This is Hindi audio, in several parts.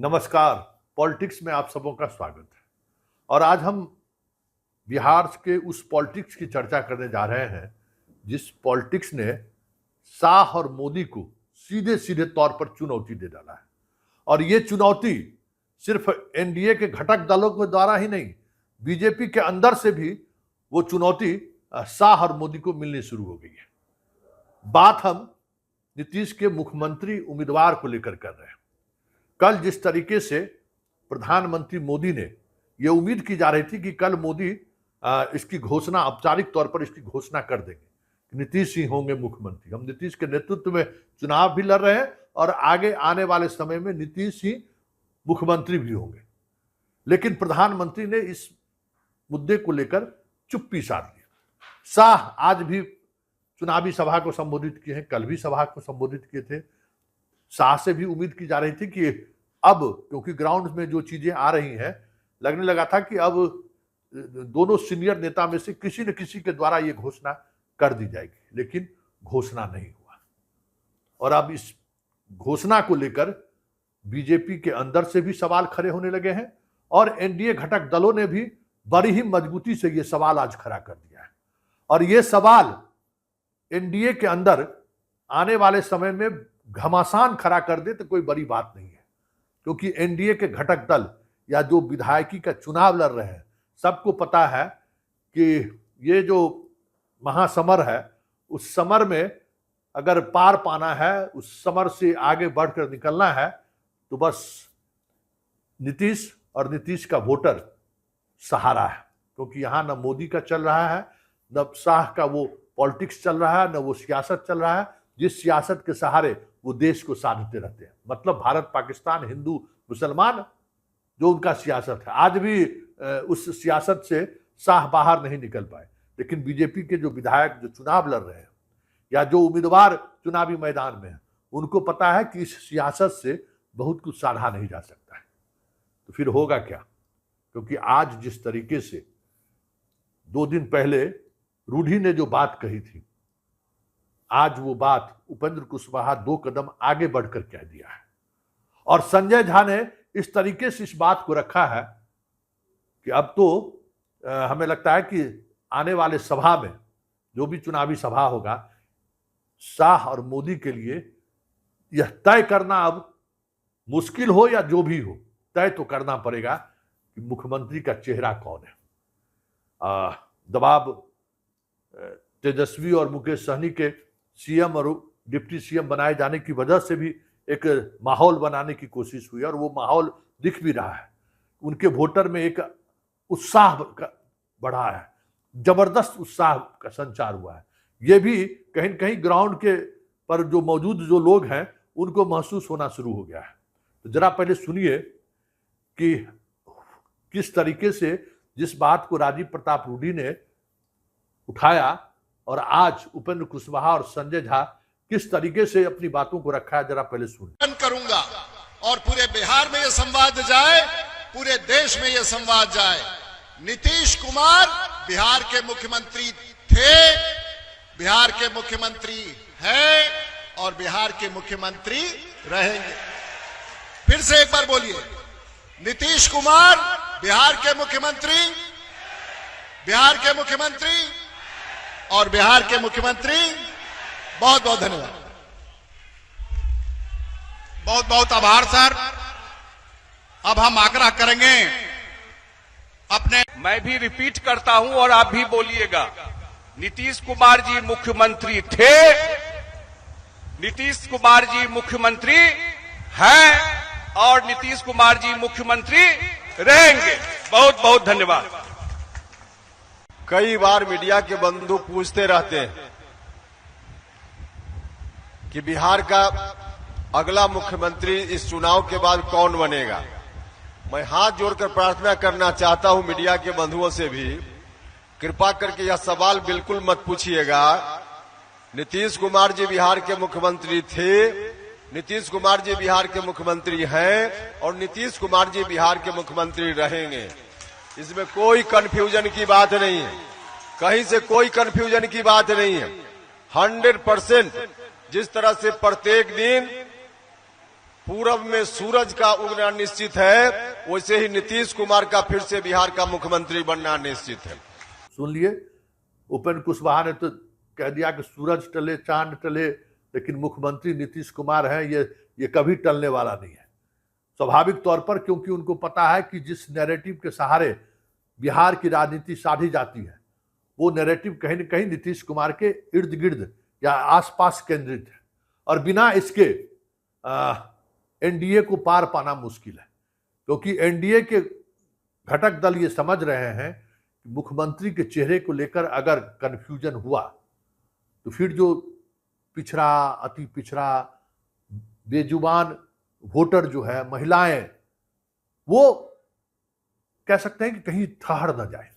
नमस्कार। पॉलिटिक्स में आप सबों का स्वागत है। और आज हम बिहार के उस पॉलिटिक्स की चर्चा करने जा रहे हैं जिस पॉलिटिक्स ने शाह और मोदी को सीधे सीधे तौर पर चुनौती दे डाला है। और ये चुनौती सिर्फ एनडीए के घटक दलों के द्वारा ही नहीं, बीजेपी के अंदर से भी वो चुनौती शाह और मोदी को मिलनी शुरू हो गई है। बात हम नीतीश के मुख्यमंत्री उम्मीदवार को लेकर कर रहे हैं। कल जिस तरीके से प्रधानमंत्री मोदी ने यह उम्मीद की जा रही थी कि कल मोदी इसकी घोषणा, औपचारिक तौर पर इसकी घोषणा कर देंगे कि नीतीश ही होंगे मुख्यमंत्री, हम नीतीश के नेतृत्व में चुनाव भी लड़ रहे हैं और आगे आने वाले समय में नीतीश ही मुख्यमंत्री भी होंगे। लेकिन प्रधानमंत्री ने इस मुद्दे को लेकर चुप्पी साध ली। शाह आज भी चुनावी सभा को संबोधित किए हैं, कल भी सभा को संबोधित किए थे। शाह से भी उम्मीद की जा रही थी कि अब क्योंकि ग्राउंड में जो चीजें आ रही हैं, लगने लगा था कि अब दोनों सीनियर नेता में से किसी न किसी के द्वारा ये घोषणा कर दी जाएगी, लेकिन घोषणा नहीं हुआ। और अब इस घोषणा को लेकर बीजेपी के अंदर से भी सवाल खड़े होने लगे हैं और एनडीए घटक दलों ने भी बड़ी ही मजबूती से ये सवाल आज खड़ा कर दिया है। और ये सवाल एनडीए के अंदर आने वाले समय में घमासान खड़ा कर दे तो कोई बड़ी बात नहीं है, क्योंकि एनडीए के घटक दल या जो विधायकी का चुनाव लड़ रहे हैं, सबको पता है कि ये जो महासमर है, उस समर में अगर पार पाना है, उस समर से आगे बढ़कर निकलना है, तो बस नीतीश और नीतीश का वोटर सहारा है। क्योंकि यहां न मोदी का चल रहा है, न शाह का वो पॉलिटिक्स चल रहा है, न वो सियासत चल रहा है जिस सियासत के सहारे वो देश को साधते रहते हैं। मतलब भारत पाकिस्तान, हिंदू मुसलमान जो उनका सियासत है, आज भी उस सियासत से शाह बाहर नहीं निकल पाए। लेकिन बीजेपी के जो विधायक जो चुनाव लड़ रहे हैं या जो उम्मीदवार चुनावी मैदान में है, उनको पता है कि इस सियासत से बहुत कुछ साधा नहीं जा सकता है। तो फिर होगा क्या? क्योंकि आज जिस तरीके से 2 दिन पहले रूढ़ी ने जो बात कही थी, आज वो बात उपेंद्र कुशवाहा 2 कदम आगे बढ़कर कह दिया है। और संजय झा ने इस तरीके से इस बात को रखा है कि अब तो हमें लगता है कि आने वाले सभा में जो भी चुनावी सभा होगा, शाह और मोदी के लिए यह तय करना अब मुश्किल हो या जो भी हो, तय तो करना पड़ेगा कि मुख्यमंत्री का चेहरा कौन है। दबाव तेजस्वी और मुकेश सहनी के सीएम और डिप्टी सीएम बनाए जाने की वजह से भी एक माहौल बनाने की कोशिश हुई और वो माहौल दिख भी रहा है। उनके वोटर में एक उत्साह बढ़ा है, जबरदस्त उत्साह का संचार हुआ है। ये भी कहीं न कहीं ग्राउंड के पर जो मौजूद जो लोग हैं उनको महसूस होना शुरू हो गया है। तो जरा पहले सुनिए कि किस तरीके से जिस बात को राजीव प्रताप रूडी ने उठाया और आज उपेंद्र कुशवाहा और संजय झा किस तरीके से अपनी बातों को रखा है, जरा पहले सुनिए। करूंगा और पूरे बिहार में ये संवाद जाए, पूरे देश में ये संवाद जाए। नीतीश कुमार बिहार के मुख्यमंत्री थे, बिहार के मुख्यमंत्री हैं और बिहार के मुख्यमंत्री रहेंगे। फिर से एक बार बोलिए, नीतीश कुमार बिहार के मुख्यमंत्री, बिहार के मुख्यमंत्री और बिहार के मुख्यमंत्री। बहुत बहुत धन्यवाद। बहुत बहुत आभार सर। अब हम आग्रह करेंगे अपने, मैं भी रिपीट करता हूं और आप भी बोलिएगा। नीतीश कुमार जी मुख्यमंत्री थे, नीतीश कुमार जी मुख्यमंत्री हैं और नीतीश कुमार जी मुख्यमंत्री रहेंगे। बहुत बहुत धन्यवाद। कई बार मीडिया के बंधु पूछते रहते हैं कि बिहार का अगला मुख्यमंत्री इस चुनाव के बाद कौन बनेगा। मैं हाथ जोड़कर प्रार्थना करना चाहता हूं मीडिया के बंधुओं से भी, कृपा करके यह सवाल बिल्कुल मत पूछिएगा। नीतीश कुमार जी बिहार के मुख्यमंत्री थे, नीतीश कुमार जी बिहार के मुख्यमंत्री हैं और नीतीश कुमार जी बिहार के मुख्यमंत्री रहेंगे। इसमें कोई कंफ्यूजन की बात नहीं है, कहीं से कोई कंफ्यूजन की बात नहीं है। 100% जिस तरह से प्रत्येक दिन पूरब में सूरज का उगना निश्चित है, वैसे ही नीतीश कुमार का फिर से बिहार का मुख्यमंत्री बनना निश्चित है। सुन लिए, उपेंद्र कुशवाहा ने तो कह दिया कि सूरज टले चांद टले, लेकिन मुख्यमंत्री नीतीश कुमार हैं, ये कभी टलने वाला नहीं है। स्वाभाविक तौर पर, क्योंकि उनको पता है कि जिस नैरेटिव के सहारे बिहार की राजनीति साधी जाती है, वो नैरेटिव कहीं न कहीं नीतीश कुमार के इर्द गिर्द या आसपास केंद्रित है, और बिना इसके एनडीए को पार पाना मुश्किल है। क्योंकि एनडीए के घटक दल ये समझ रहे हैं कि मुख्यमंत्री के चेहरे को लेकर अगर कंफ्यूजन हुआ तो फिर जो पिछड़ा, अति पिछड़ा, बेजुबान वोटर जो है, महिलाएं, वो कह सकते हैं कि कहीं ठहर न जाए।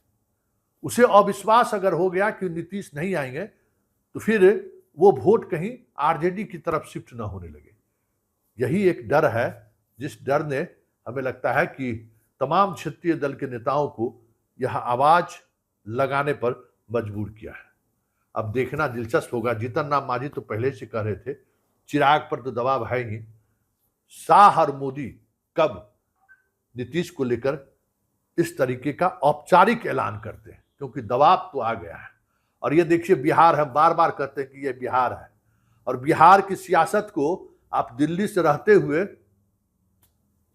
उसे अविश्वास अगर हो गया कि नीतीश नहीं आएंगे तो फिर वो वोट कहीं आरजेडी की तरफ शिफ्ट न होने लगे। यही एक डर है, जिस डर ने हमें लगता है कि तमाम क्षेत्रीय दल के नेताओं को यह आवाज लगाने पर मजबूर किया है। अब देखना दिलचस्प होगा। जीतन राम मांझी तो पहले से कह रहे थे, चिराग पर तो दबाव है ही, शाह और मोदी कब नीतीश को लेकर इस तरीके का औपचारिक ऐलान करते हैं, क्योंकि दबाव तो आ गया है। और ये देखिए, बिहार, हम बार बार कहते हैं कि ये बिहार है, और बिहार की सियासत को आप दिल्ली से रहते हुए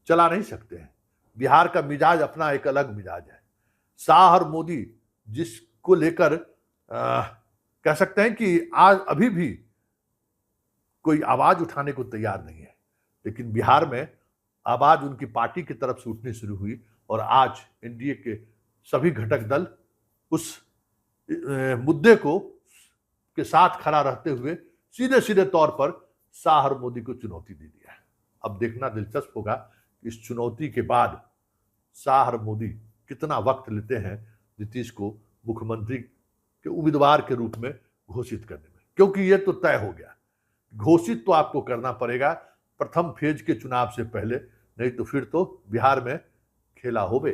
चला नहीं सकते हैं। बिहार का मिजाज अपना एक अलग मिजाज है। शाह और मोदी जिसको लेकर कह सकते हैं कि आज अभी भी कोई आवाज उठाने को तैयार नहीं है, लेकिन बिहार में आवाज उनकी पार्टी की तरफ से उठनी शुरू हुई, और आज एनडीए के सभी घटक दल उस मुद्दे को के साथ खड़ा रहते हुए सीधे सीधे तौर पर शाह और मोदी को चुनौती दे दिया है। अब देखना दिलचस्प होगा कि इस चुनौती के बाद शाह और मोदी कितना वक्त लेते हैं नीतीश को मुख्यमंत्री के उम्मीदवार के रूप में घोषित करने में, क्योंकि ये तो तय हो गया, घोषित तो आपको करना पड़ेगा प्रथम फेज के चुनाव से पहले, नहीं तो फिर तो बिहार में खेला होवे।